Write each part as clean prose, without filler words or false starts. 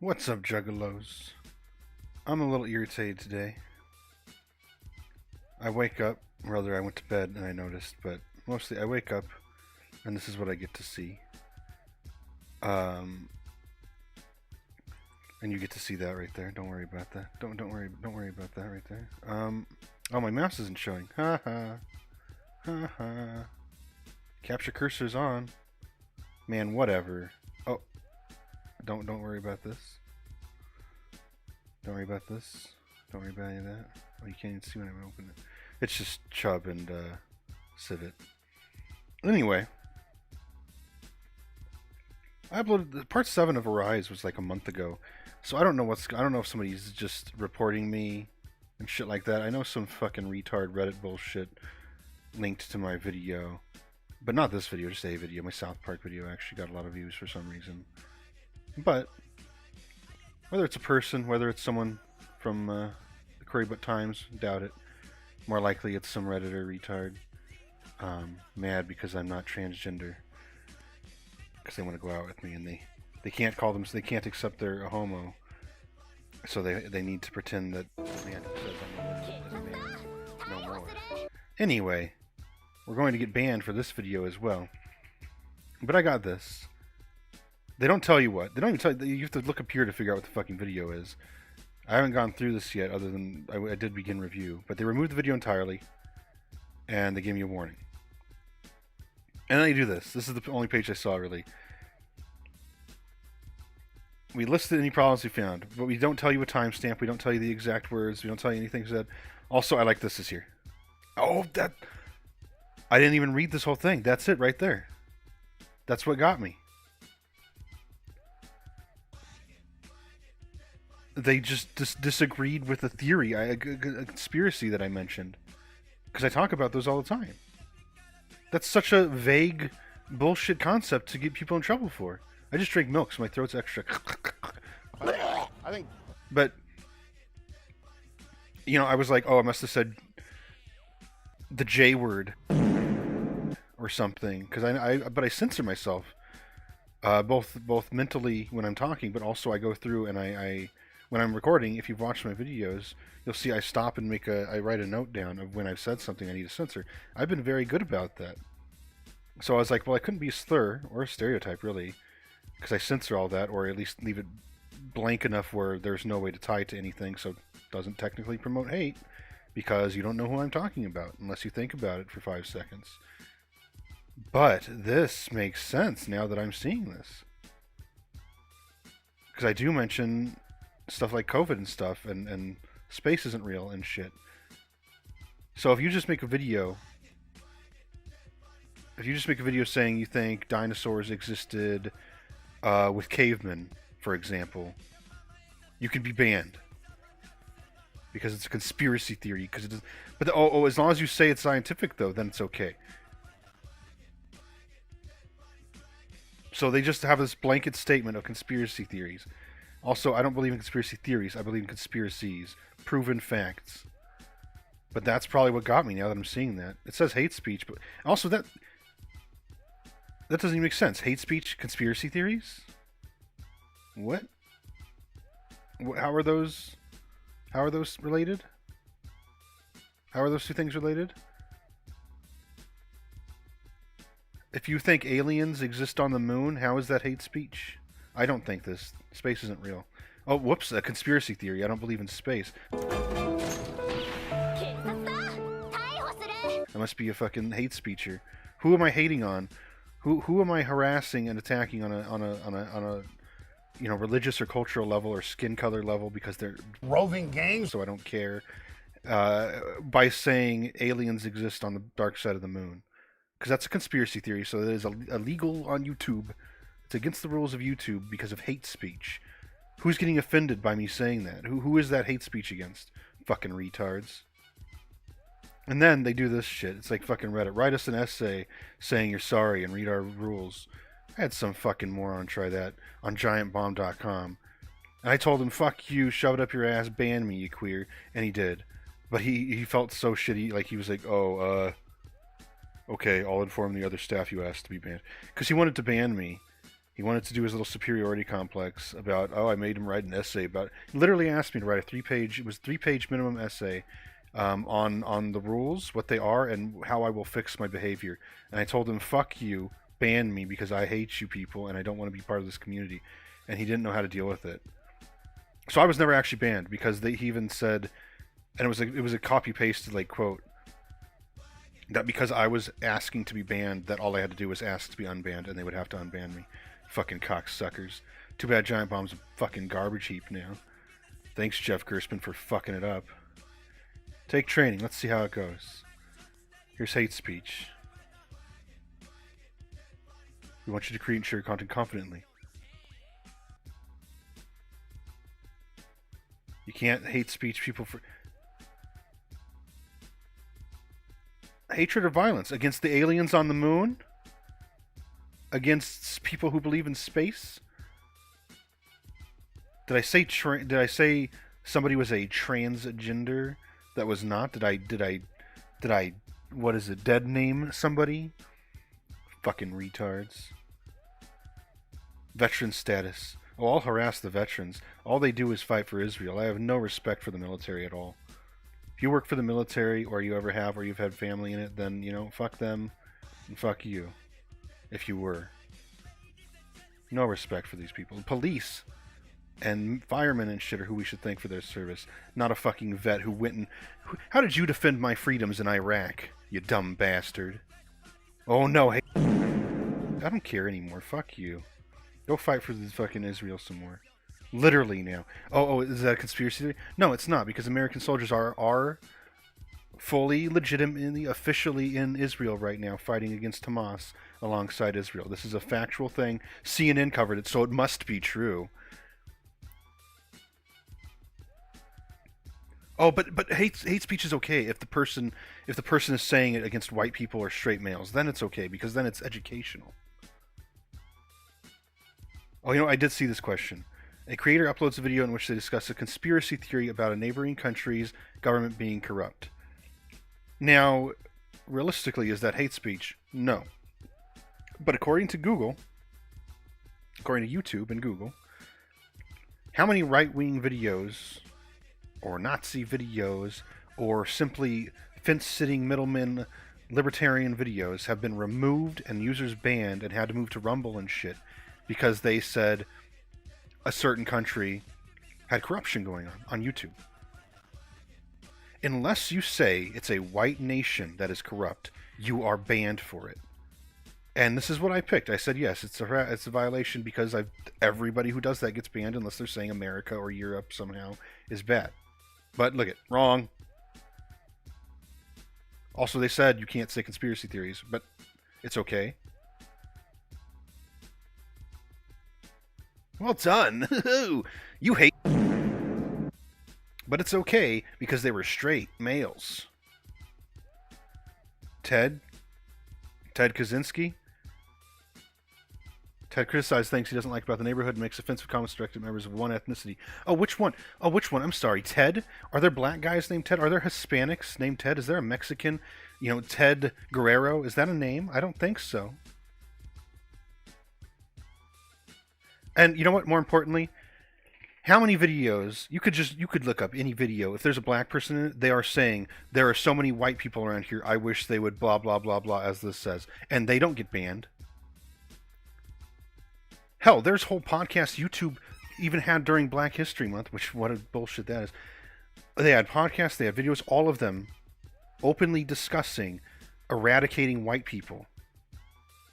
What's up, Juggalos? I'm a little irritated today. I wake up, rather I went to bed and I noticed, but mostly I wake up and this is what I get to see. And you get to see that right there. Don't worry about that. Don't worry about that right there. Oh, my mouse isn't showing. Ha ha. Ha ha. Capture cursor's on. Man, whatever. Oh. Don't worry about this. Don't worry about this. Don't worry about any of that. Oh, you can't even see when I open it. It's just Chubb and Civet. Anyway, I uploaded part 7 of Arise was like a month ago, so I don't know if somebody's just reporting me and shit like that. I know some fucking retard Reddit bullshit linked to my video, but not this video, just a video. My South Park video actually got a lot of views for some reason. But whether it's a person, whether it's someone from the Curry Butt Times, doubt it. More likely it's some Redditor retard mad because I'm not transgender. Because they want to go out with me and they can't call them, so they can't accept they're a homo. So they need to pretend that man says I'm a man no more. Anyway, we're going to get banned for this video as well. But I got this. They don't tell you what. They don't even tell you. You have to look up here to figure out what the fucking video is. I haven't gone through this yet, other than I did begin review. But they removed the video entirely, and they gave me a warning. And then they do this. This is the only page I saw, really. We listed any problems we found, but we don't tell you a timestamp. We don't tell you the exact words. We don't tell you anything said. Also, I like this is here. Oh, that... I didn't even read this whole thing. That's it right there. That's what got me. They just disagreed with the theory, a conspiracy that I mentioned. Because I talk about those all the time. That's such a vague bullshit concept to get people in trouble for. I just drink milk, so my throat's extra. I think. But, you know, I was like, oh, I must have said the J word or something. Because but I censor myself, both mentally when I'm talking, but also I go through and I when I'm recording. If you've watched my videos, you'll see I stop and I write a note down of when I've said something I need to censor. I've been very good about that. So I was like, well, I couldn't be a slur or a stereotype, really, because I censor all that, or at least leave it blank enough where there's no way to tie it to anything, so it doesn't technically promote hate, because you don't know who I'm talking about, unless you think about it for 5 seconds. But this makes sense now that I'm seeing this. Because I do mention stuff like COVID and stuff, and space isn't real and shit. So if you just make a video... If you just make a video saying you think dinosaurs existed with cavemen, for example, you could be banned. Because it's a conspiracy theory. Because it does, but as long as you say it's scientific, though, then it's okay. So they just have this blanket statement of conspiracy theories. Also, I don't believe in conspiracy theories. I believe in conspiracies. Proven facts. But that's probably what got me now that I'm seeing that. It says hate speech, but also that doesn't even make sense. Hate speech, conspiracy theories? What? How are those related? How are those two things related? If you think aliens exist on the moon, how is that hate speech? I don't think this. Space isn't real. Oh, whoops, a conspiracy theory. I don't believe in space. That must be a fucking hate speecher. Who am I hating on? Who am I harassing and attacking on a you know, religious or cultural level or skin color level because they're Roving gangs? So I don't care. By saying aliens exist on the dark side of the moon. Because that's a conspiracy theory, so it is illegal on YouTube. It's against the rules of YouTube because of hate speech. Who's getting offended by me saying that? Who is that hate speech against? Fucking retards. And then they do this shit. It's like fucking Reddit. Write us an essay saying you're sorry and read our rules. I had some fucking moron try that on giantbomb.com. And I told him, fuck you, shove it up your ass, ban me, you queer. And he did. But he felt so shitty, like he was like, oh, Okay, I'll inform the other staff you asked to be banned. Because he wanted to ban me. He wanted to do his little superiority complex about, oh, I made him write an essay about... He literally asked me to write a 3-page... It was 3-page minimum essay on the rules, what they are, and how I will fix my behavior. And I told him, fuck you, ban me because I hate you people and I don't want to be part of this community. And he didn't know how to deal with it. So I was never actually banned because he even said... And it was a copy-pasted, like, quote... That because I was asking to be banned, that all I had to do was ask to be unbanned, and they would have to unban me. Fucking cocksuckers. Too bad Giant Bomb's a fucking garbage heap now. Thanks, Jeff Gerstmann, for fucking it up. Take training. Let's see how it goes. Here's hate speech. We want you to create and share content confidently. You can't hate speech people for... Hatred or violence against the aliens on the moon? Against people who believe in space? Did I say somebody was a transgender that was not? Did I what is it, dead name somebody? Fucking retards. Veteran status. Oh, I'll harass the veterans. All they do is fight for Israel. I have no respect for the military at all. If you work for the military, or you ever have, or you've had family in it, then, you know, fuck them, and fuck you. If you were. No respect for these people. Police and firemen and shit are who we should thank for their service. Not a fucking vet who went and... How did you defend my freedoms in Iraq, you dumb bastard? Oh no, hey... I don't care anymore, fuck you. Go fight for the fucking Israel some more. Literally now. Oh, is that a conspiracy theory? No, it's not, because American soldiers are fully, legitimately, officially in Israel right now, fighting against Hamas alongside Israel. This is a factual thing. CNN covered it, so it must be true. Oh, but hate speech is okay if the person is saying it against white people or straight males. Then it's okay, because then it's educational. Oh, you know, I did see this question. A creator uploads a video in which they discuss a conspiracy theory about a neighboring country's government being corrupt. Now, realistically, is that hate speech? No. But according to Google, according to YouTube and Google, how many right-wing videos, or Nazi videos, or simply fence-sitting middlemen libertarian videos have been removed and users banned and had to move to Rumble and shit because they said a certain country had corruption going on YouTube? Unless you say it's a white nation that is corrupt, you are banned for it. And this is what I picked. I said, yes, it's a violation because everybody who does that gets banned unless they're saying America or Europe somehow is bad. But look it, wrong. Also, they said you can't say conspiracy theories, but it's okay. Well done. You hate... But it's okay because they were straight males. Ted Kaczynski. Ted criticized things he doesn't like about the neighborhood and makes offensive comments directed at members of one ethnicity. Oh, which one? Oh, which one? I'm sorry. Ted? Are there black guys named Ted? Are there Hispanics named Ted? Is there a Mexican? You know, Ted Guerrero? Is that a name? I don't think so. And you know what? More importantly, how many videos, you could look up any video. If there's a black person in it, they are saying, there are so many white people around here, I wish they would blah, blah, blah, blah, as this says. And they don't get banned. Hell, there's whole podcasts YouTube even had during Black History Month, which, what a bullshit that is. They had podcasts, they had videos, all of them openly discussing eradicating white people.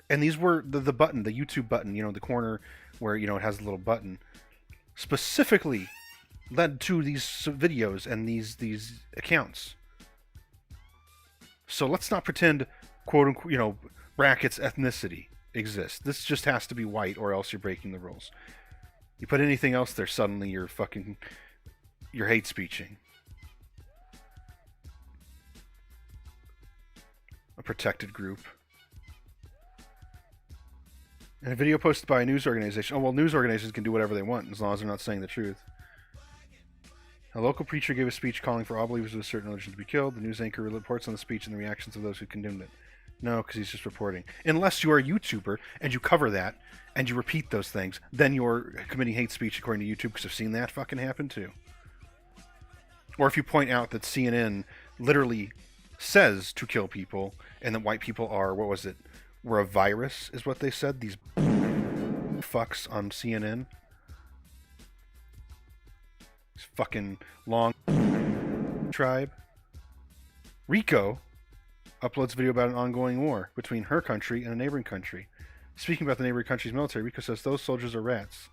And these were the button, the YouTube button, you know, the corner where, you know, it has a little button, specifically led to these videos and these accounts. So let's not pretend, quote unquote, you know, brackets ethnicity exists. This just has to be white or else you're breaking the rules. You put anything else there, suddenly you're hate speeching. A protected group. And a video posted by a news organization. Oh, well, news organizations can do whatever they want as long as they're not saying the truth. A local preacher gave a speech calling for all believers of a certain religion to be killed. The news anchor reports on the speech and the reactions of those who condemned it. No, because he's just reporting. Unless you're a YouTuber and you cover that and you repeat those things, then you're committing hate speech according to YouTube, because I've seen that fucking happen too. Or if you point out that CNN literally says to kill people and that white people are, what was it, were a virus, is what they said. These fucks on CNN. This fucking long tribe. Rico uploads a video about an ongoing war between her country and a neighboring country. Speaking about the neighboring country's military, Rico says those soldiers are rats.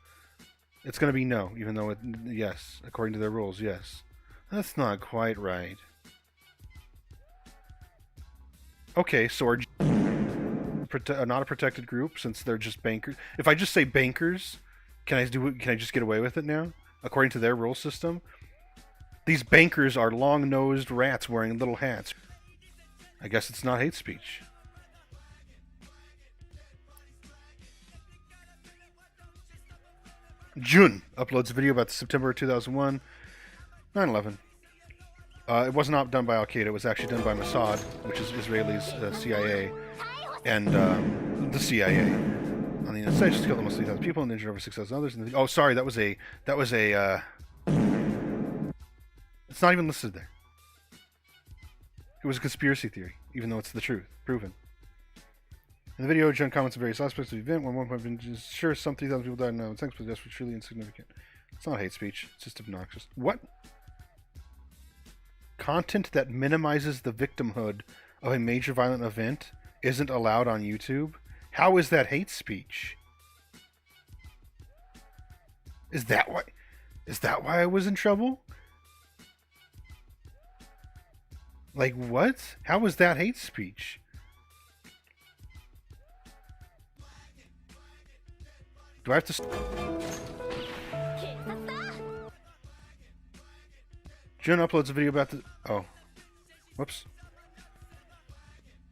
It's going to be no, even though yes, according to their rules, yes. That's not quite right. Okay, so are not a protected group since they're just bankers? If I just say bankers, can I just get away with it now? According to their rule system? These bankers are long-nosed rats wearing little hats. I guess it's not hate speech. Jun uploads a video about the September 2001 9/11. It was not done by Al-Qaeda. It was actually done by Mossad, which is Israelis' CIA, and the CIA on the United States just killed almost 3,000 people and injured over 6,000 others. Oh, sorry, that was a. It's not even listed there. It was a conspiracy theory, even though it's the truth, proven. In the video, John comments on various aspects of the event. One point is sure some 3,000 people died. No, thanks, but that's truly insignificant. It's not hate speech. It's just obnoxious. What? Content that minimizes the victimhood of a major violent event isn't allowed on YouTube? How is that hate speech? Is that why I was in trouble? Like, what? How was that hate speech? Do I have to... Jun uploads a video about the... Oh. Whoops.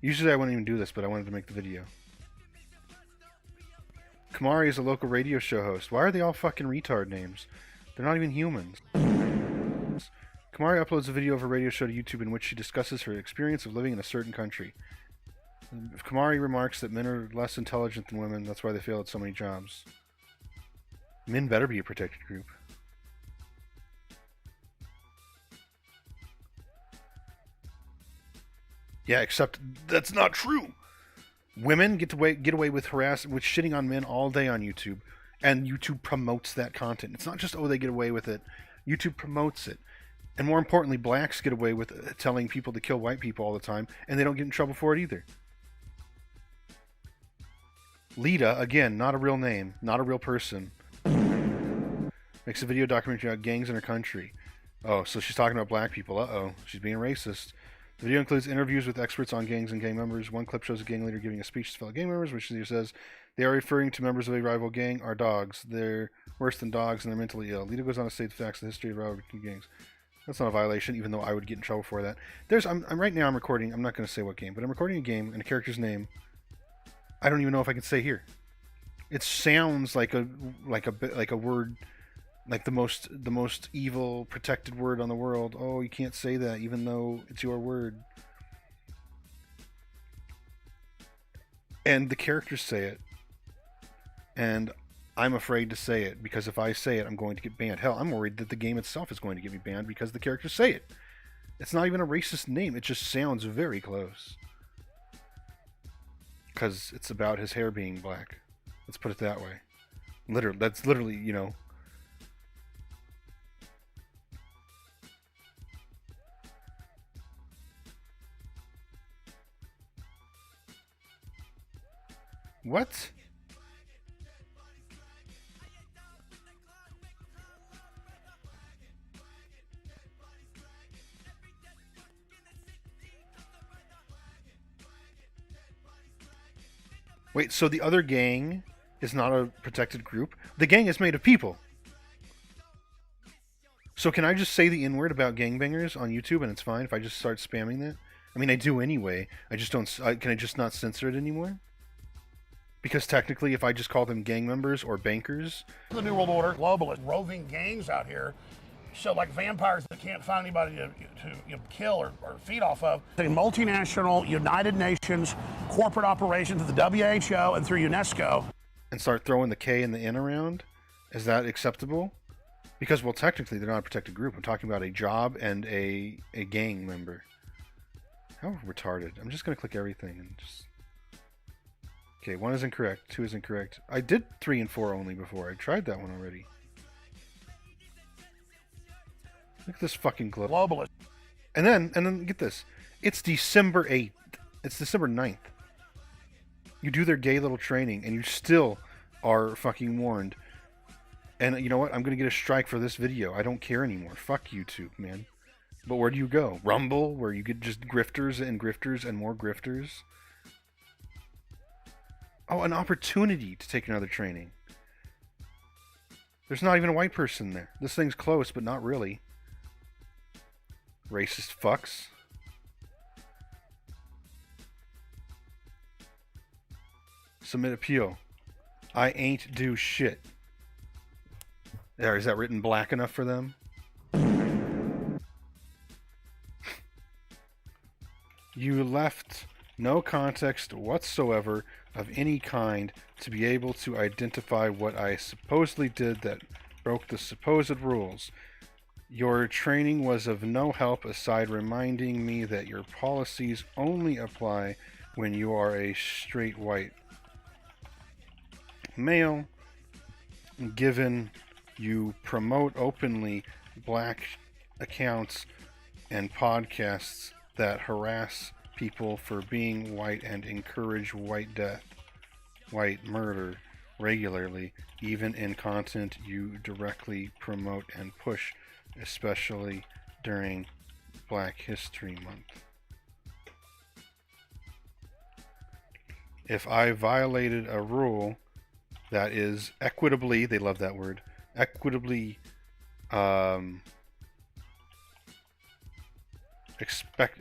Usually I wouldn't even do this, but I wanted to make the video. Kamari is a local radio show host. Why are they all fucking retard names? They're not even humans. Kamari uploads a video of her radio show to YouTube in which she discusses her experience of living in a certain country. Kamari remarks that men are less intelligent than women, that's why they fail at so many jobs. Men better be a protected group. Yeah, except that's not true. Women get away with shitting on men all day on YouTube, and YouTube promotes that content. It's not just, oh, they get away with it. YouTube promotes it. And more importantly, blacks get away with telling people to kill white people all the time, and they don't get in trouble for it either. Lita, again, not a real name, not a real person, makes a video documentary about gangs in her country. Oh, so she's talking about black people. Uh-oh, she's being racist. The video includes interviews with experts on gangs and gang members. One clip shows a gang leader giving a speech to fellow gang members, which says, they are referring to members of a rival gang are dogs. They're worse than dogs and they're mentally ill. Lita goes on to state the facts of the history of rival gangs. That's not a violation, even though I would get in trouble for that. Right now I'm recording, I'm not going to say what game, but I'm recording a game and a character's name. I don't even know if I can say here. It sounds like a word, like the most evil protected word on the world. Oh, you can't say that even though it's your word. And the characters say it. And I'm afraid to say it, because if I say it, I'm going to get banned. Hell, I'm worried that the game itself is going to get me banned because the characters say it. It's not even a racist name. It just sounds very close. Because it's about his hair being black. Let's put it that way. That's literally, you know. What? Wait, so the other gang is not a protected group? The gang is made of people. So can I just say the N-word about gangbangers on YouTube and it's fine if I just start spamming that? I mean, I do anyway. I just don't... can I just not censor it anymore? Because technically, if I just call them gang members or bankers... The New World Order, globalist, roving gangs out here So like vampires that can't find anybody to kill or feed off of. A multinational United Nations corporate operations of the WHO and through UNESCO. And start throwing the K and the N around? Is that acceptable? Because, well, technically they're not a protected group. I'm talking about a job and a gang member. How retarded. I'm just going to click everything and just... Okay, 1 is incorrect, 2 is incorrect. I did 3 and 4 only before. I tried that one already. Look at this fucking global. Globalist. And then get this. It's December 8th. It's December 9th. You do their gay little training and you still are fucking warned. And you know what? I'm going to get a strike for this video. I don't care anymore. Fuck YouTube, man. But where do you go? Rumble, where you get just grifters and more grifters? Oh, an opportunity to take another training. There's not even a white person there. This thing's close, but not really. Racist fucks. Submit appeal. I ain't do shit. There, is that written black enough for them? You left no context whatsoever of any kind to be able to identify what I supposedly did that broke the supposed rules. Your training was of no help aside reminding me that your policies only apply when you are a straight white male, given you promote openly black accounts and podcasts that harass people for being white and encourage white death, white murder regularly, even in content you directly promote and push, especially during Black History Month. If I violated a rule that is equitably, they love that word, equitably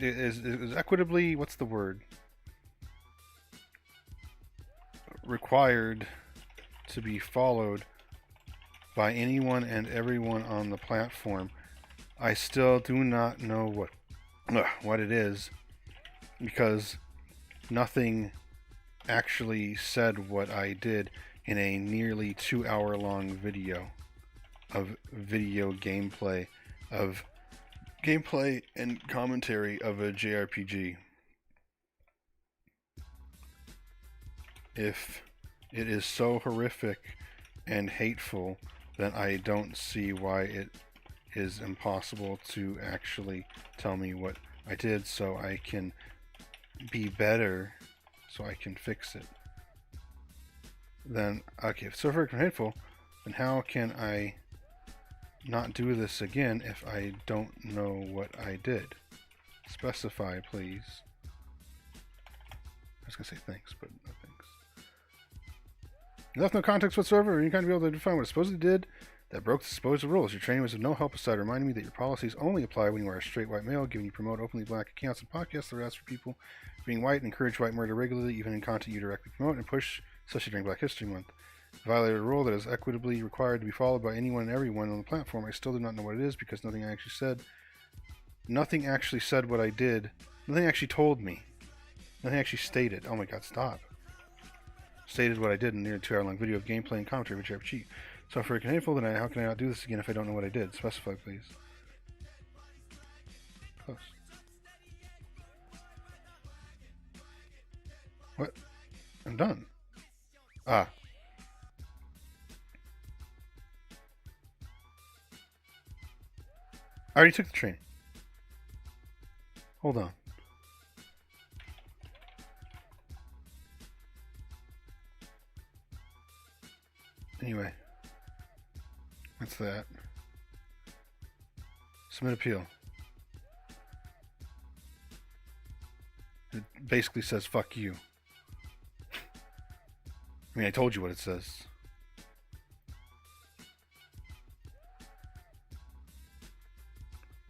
is equitably, what's the word? Required to be followed by anyone and everyone on the platform. I still do not know what it is, because nothing actually said what I did in a nearly 2-hour-long video of gameplay and commentary of a JRPG. If it is so horrific and hateful, then I don't see why it is impossible to actually tell me what I did so I can be better, so I can fix it. Then, okay, if it's so horrific and hateful, then how can I not do this again if I don't know what I did? Specify, please. I was gonna say thanks, but no thanks. You left no context whatsoever, or any kind of be able to define what it supposedly did that broke the supposed rules. Your training was of no help aside reminding me that your policies only apply when you are a straight white male, given you promote openly black accounts and podcasts that harass for people being white and encourage white murder regularly, even in content you directly promote and push, especially during Black History Month. Violated a rule that is equitably required to be followed by anyone and everyone on the platform. I still do not know what it is because nothing actually said what I did. Nothing actually told me. Nothing actually stated. Oh my god, stop. Stated what I did in a near 2-hour-long video of gameplay and commentary which I have cheat. So for hateful, then how can I not do this again if I don't know what I did? Specify, please. Close. What? I'm done. Ah. I already took the training. Hold on. Anyway. That's that. Submit appeal. It basically says fuck you. I mean, I told you what it says.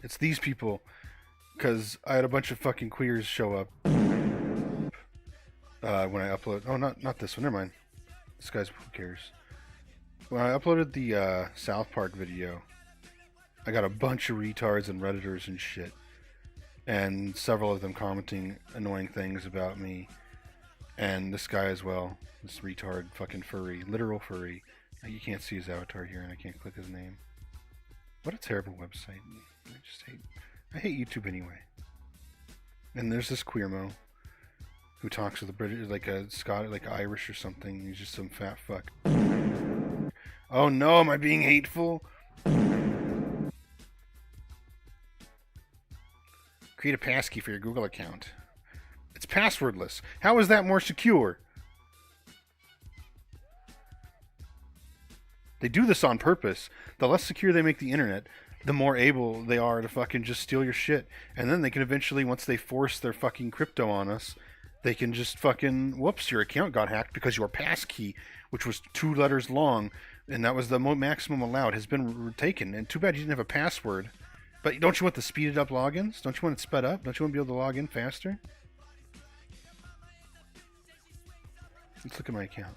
It's these people, because I had a bunch of fucking queers show up when I upload. Oh, not this one. Never mind. This guy's, who cares? When I uploaded the South Park video, I got a bunch of retards and Redditors and shit. And several of them commenting annoying things about me. And this guy as well. This retard fucking furry. Literal furry. You can't see his avatar here and I can't click his name. What a terrible website. I hate YouTube anyway. And there's this Queermo who talks with a British, like a Scottish, like Irish or something. He's just some fat fuck. Oh no, am I being hateful? Create a passkey for your Google account. It's passwordless. How is that more secure? They do this on purpose. The less secure they make the internet, the more able they are to fucking just steal your shit. And then they can eventually, once they force their fucking crypto on us, they can just fucking, whoops, your account got hacked because your passkey, which was 2 letters long, and that was the maximum allowed, has been taken. And too bad you didn't have a password. But don't you want the speeded up logins? Don't you want it sped up? Don't you want to be able to log in faster? Let's look at my account.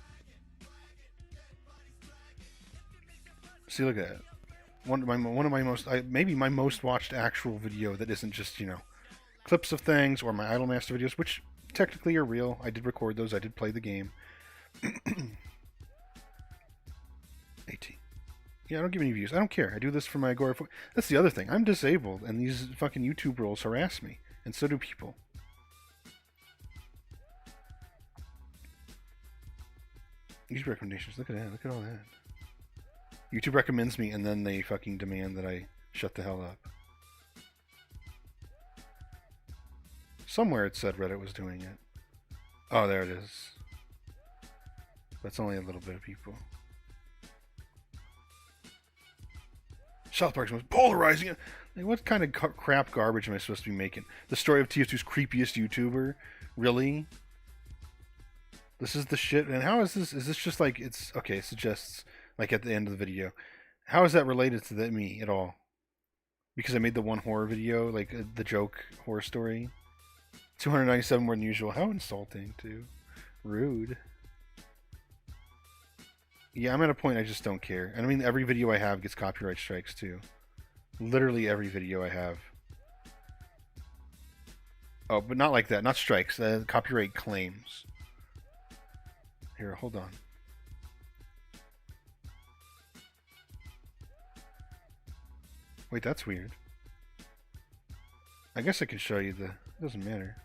See, look at that. One of my most, maybe my most watched actual video that isn't just, you know, clips of things or my Idolmaster videos, which technically are real. I did record those. I did play the game. 18. Yeah, don't give any views. I don't care. I do this for my agoraphobic. That's the other thing. I'm disabled, and these fucking YouTube rules harass me, and so do people. YouTube recommendations. Look at that. Look at all that. YouTube recommends me, and then they fucking demand that I shut the hell up. Somewhere it said Reddit was doing it. Oh, there it is. That's only a little bit of people. South Park's most polarizing. Like, what kind of crap garbage am I supposed to be making? The story of TF2's creepiest YouTuber? Really? This is the shit. And how is this? Is this just like, it's okay? It suggests like at the end of the video. How is that related to me at all? Because I made the one horror video, like the joke horror story. 297 more than usual. How insulting, too. Rude. Yeah, I'm at a point I just don't care. And I mean, every video I have gets copyright strikes, too. Literally every video I have. Oh, but not like that. Not strikes. Copyright claims. Here, hold on. Wait, that's weird. I guess I can show you the... It doesn't matter.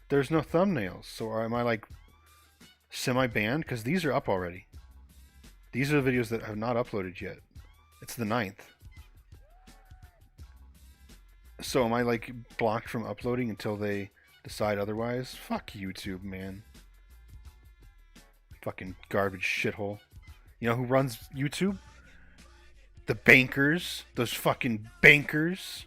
There's no thumbnails, so am I like semi-banned? Because these are up already. These are the videos that have not uploaded yet. It's the 9th. So am I like blocked from uploading until they decide otherwise? Fuck YouTube, man. Fucking garbage shithole. You know who runs YouTube? The bankers. Those fucking bankers.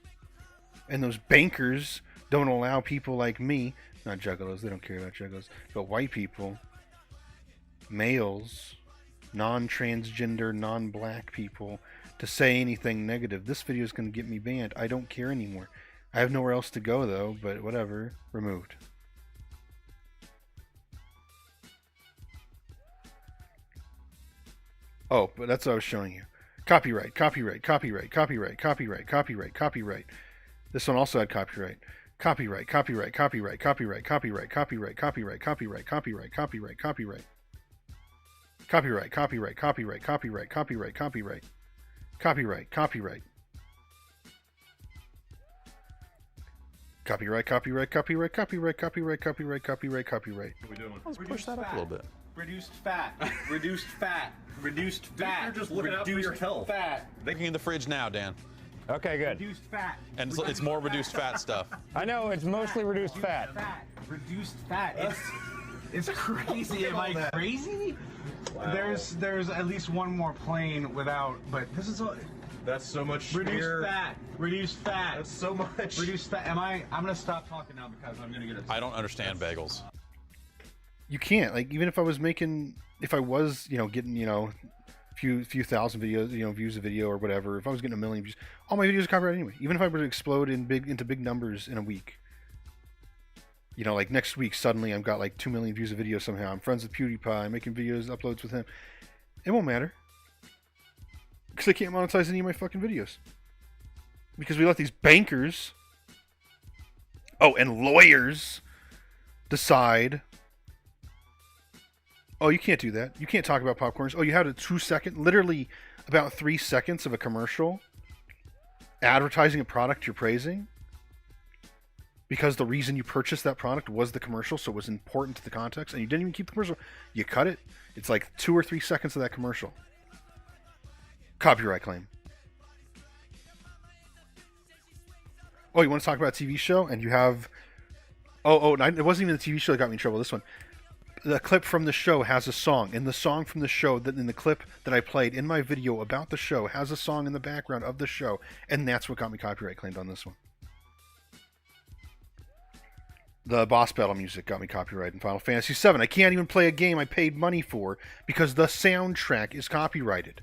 And those bankers don't allow people like me, not juggalos, they don't care about juggalos, but white people, males, non-transgender, non-black people, to say anything negative. This video is going to get me banned. I don't care anymore. I have nowhere else to go, though, but whatever. Removed. Oh, but that's what I was showing you. Copyright, copyright, copyright, copyright, copyright, copyright, copyright. This one also had copyright. Copyright, copyright, copyright, copyright, copyright, copyright, copyright, copyright, copyright, copyright, copyright. Copyright, copyright, copyright, copyright, copyright, copyright. Copyright, copyright. Copyright, copyright, copyright, copyright, copyright, copyright, copyright, copyright. What are we doing? Let's push that up a little bit. Reduced fat. Reduced fat. Reduced fat. You're just looking out for your health. Fat. Thinking in the fridge now, Dan. Okay, good. Reduced fat. And it's more reduced fat stuff. I know, it's mostly reduced fat. Reduced fat. It's crazy. Am I crazy? Wow. There's at least one more plane without, but this is all. That's so much. Reduced fat. Reduced fat. That's so much. Reduced fat. I'm gonna stop talking now because I'm gonna get it. I don't understand bagels. You can't, like, even if I was making, if I was, you know, getting, you know, few thousand videos, you know, views a video or whatever, if I was getting 1 million views, all my videos are copyrighted anyway. Even if I were to explode into big numbers in a week. You know, like next week, suddenly I've got like 2 million views a video somehow. I'm friends with PewDiePie, I'm making videos, uploads with him. It won't matter. Because I can't monetize any of my fucking videos. Because we let these bankers, and lawyers decide, oh, you can't do that. You can't talk about popcorns. Oh, you had a 2-second, literally about 3 seconds of a commercial advertising a product you're praising because the reason you purchased that product was the commercial, so it was important to the context, and you didn't even keep the commercial. You cut it. It's like 2 or 3 seconds of that commercial. Copyright claim. Oh, you want to talk about a TV show? And you have... it wasn't even the TV show that got me in trouble. This one. The clip from the show has a song. And the song from the show, in the clip that I played in my video about the show, has a song in the background of the show. And that's what got me copyright claimed on this one. The boss battle music got me copyrighted in Final Fantasy VII. I can't even play a game I paid money for because the soundtrack is copyrighted.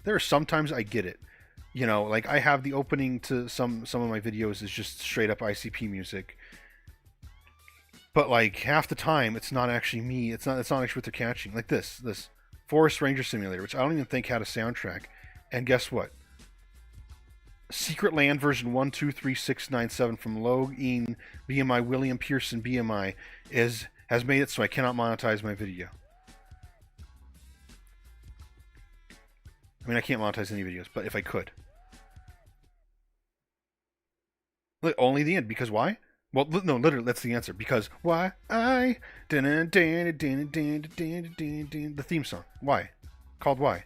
There are sometimes I get it. You know, like I have the opening to some of my videos is just straight up ICP music. But like half the time it's not actually me. It's not actually what they're catching. Like this Forest Ranger Simulator, which I don't even think had a soundtrack. And guess what? Secret Land version 123697 from Login BMI William Pearson BMI has made it so I cannot monetize my video. I mean, I can't monetize any videos, but if I could. Look, only the end. Because why? Well, no, literally, that's the answer. Because why? The theme song. Why? Called why?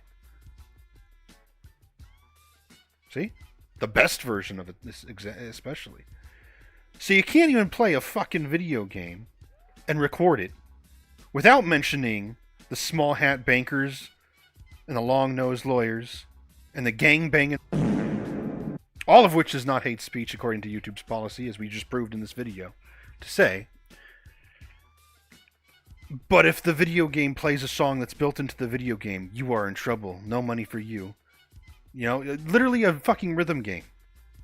See? The best version of it, especially. So you can't even play a fucking video game and record it without mentioning the small hat bankers and the long-nosed lawyers and the gang-banging, all of which is not hate speech according to YouTube's policy, as we just proved in this video, to say. But if the video game plays a song that's built into the video game, you are in trouble. No money for you. You know, literally a fucking rhythm game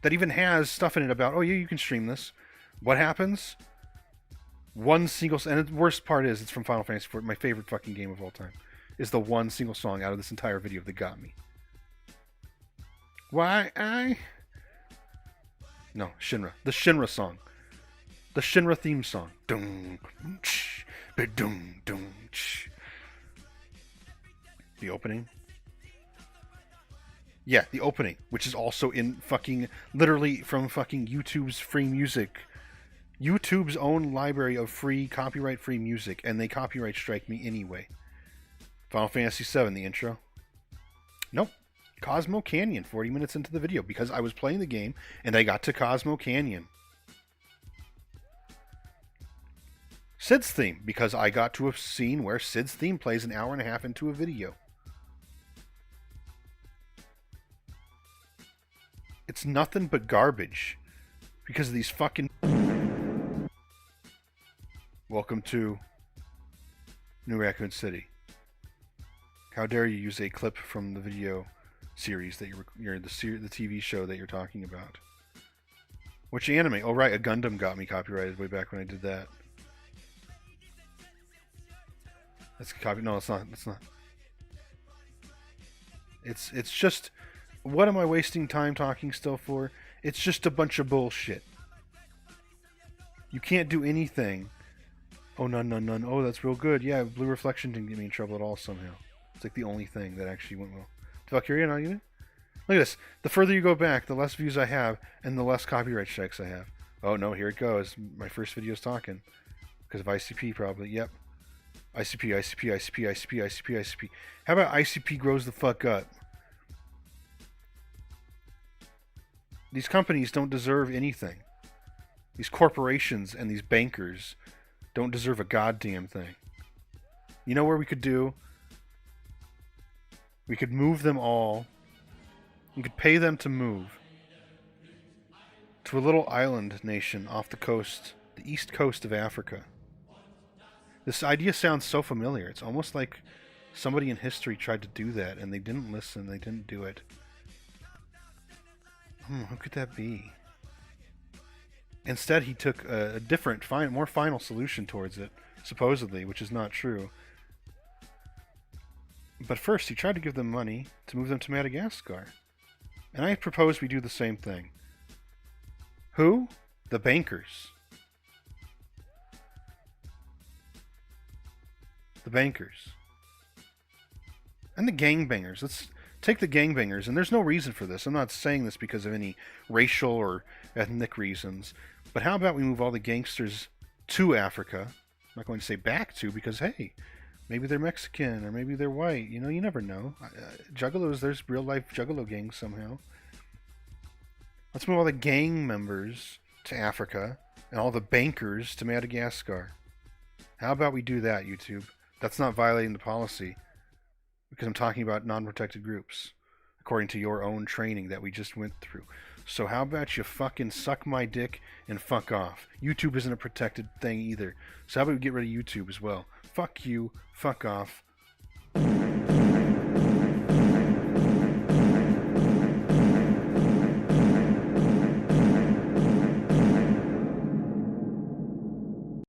that even has stuff in it about, oh yeah, you can stream this. What happens? One single, and the worst part is, it's from Final Fantasy IV, my favorite fucking game of all time, is the one single song out of this entire video that got me. Why I? No, Shinra. The Shinra song. The Shinra theme song. Dum, ch, dum, dum, ch. The opening. Yeah, the opening, which is also in fucking, literally from fucking YouTube's free music. YouTube's own library of free, copyright-free music, and they copyright strike me anyway. Final Fantasy VII, the intro. Nope. Cosmo Canyon, 40 minutes into the video, because I was playing the game, and I got to Cosmo Canyon. Sid's theme, because I got to a scene where Sid's theme plays an hour and a half into a video. It's nothing but garbage, because of these fucking... Welcome to New Raccoon City. How dare you use a clip from the video series that you're the TV show that you're talking about? Which anime? Oh right, a Gundam got me copyrighted way back when I did that. That's copy. No, it's not. It's not. It's just. What am I wasting time talking still for? It's just a bunch of bullshit. You can't do anything. Oh, none. Oh, that's real good. Yeah, Blue Reflection didn't get me in trouble at all somehow. It's like the only thing that actually went well. Valkyria, not either? Look at this. The further you go back, the less views I have, and the less copyright strikes I have. Oh, no, here it goes. My first video's talking. Because of ICP, probably. Yep. ICP. How about ICP grows the fuck up? These companies don't deserve anything. These corporations and these bankers don't deserve a goddamn thing. You know where we could do? We could move them all. We could pay them to move to a little island nation off the coast, the east coast of Africa. This idea sounds so familiar. It's almost like somebody in history tried to do that and they didn't listen, they didn't do it. Who could that be? Instead, he took a different, more final solution towards it. supposedly, which is not true. But first, he tried to give them money to move them to Madagascar. And I propose we do the same thing. Who? The bankers. The bankers. And the gangbangers. Let's take the gangbangers. And there's no reason for this. I'm not saying this because of any racial or ethnic reasons. But how about we move all the gangsters to Africa? I'm not going to say back to, because, hey, maybe they're Mexican or maybe they're white. You know, you never know. Juggalos, there's real-life Juggalo gangs somehow. Let's move all the gang members to Africa and all the bankers to Madagascar. How about we do that, YouTube? That's not violating the policy, because I'm talking about non-protected groups, according to your own training that we just went through. So how about you fucking suck my dick and fuck off? YouTube isn't a protected thing either. So how about we get rid of YouTube as well? Fuck you, fuck off,